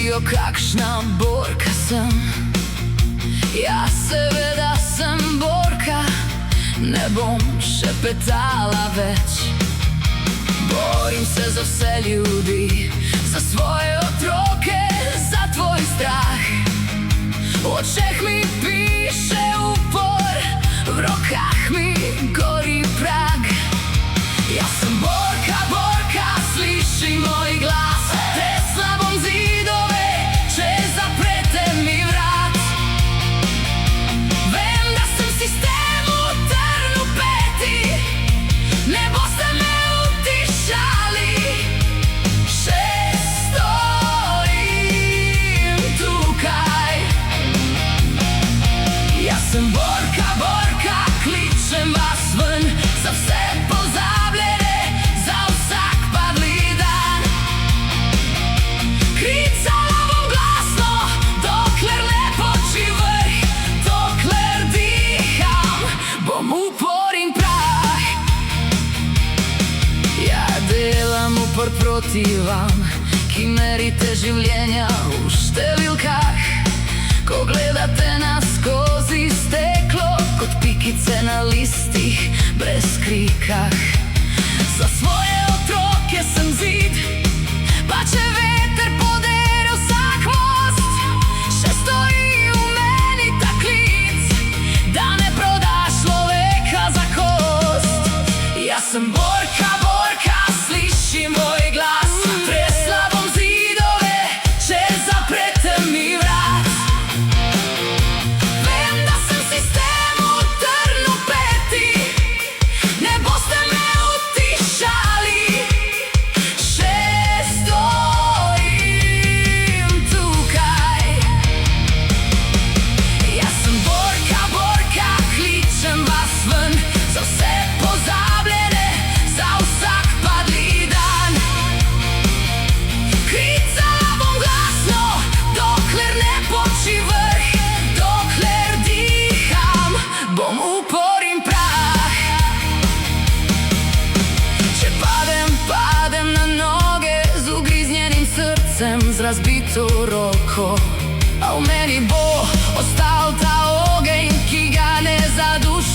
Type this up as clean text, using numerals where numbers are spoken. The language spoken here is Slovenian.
mislijo, kakšna borka sem. Ja, seveda sem borka, ne bom še petala več. Borim se za vse ljudi, za svoje otroke, za tvoj strah. V očeh mi piše upor, v rokah mi gori prag. Jaz sem borka, borka, sliši moj glas. Tresla bom zidove, če zaprete mi vrat. Vem, da sem sistemu trn v peti, ne boste me utišali. Še stojim tukaj. Jaz sem borka, borka, kličem vas ven, za vse pozabljene, za vsak padli dan. Kricala bom glasno, dokler ne počivaj, dokler diham, bom upor in prah. Ja, delam upor proti vam, ki merite življenja v številkah. Ko gledate nas skozi steklo, kot pikice na listih, brez krikah. Za svoje otroke sem zid, pa če veter podere vsak most, še stoji v meni ta klic, da ne prodaš človeka za kost. Jaz sem borka, borka, sliši moj glas. Tresla bom zidove, če zaprete mi vrat. Vem, da sem sistemu trn v peti, ne boste me utišali. Še stojim tukaj. Jaz sem borka, borka, kličem vas ven, za vse pozabljene, za vsak padli dan. Kricala bom glasno, dokler ne počivaj, dokler diham, bom upor in prah. Če padem, padem na noge, z ugriznjenim srcem, z razbito roko. A v meni bo ostal ta ogenj, ki ga ne zaduši.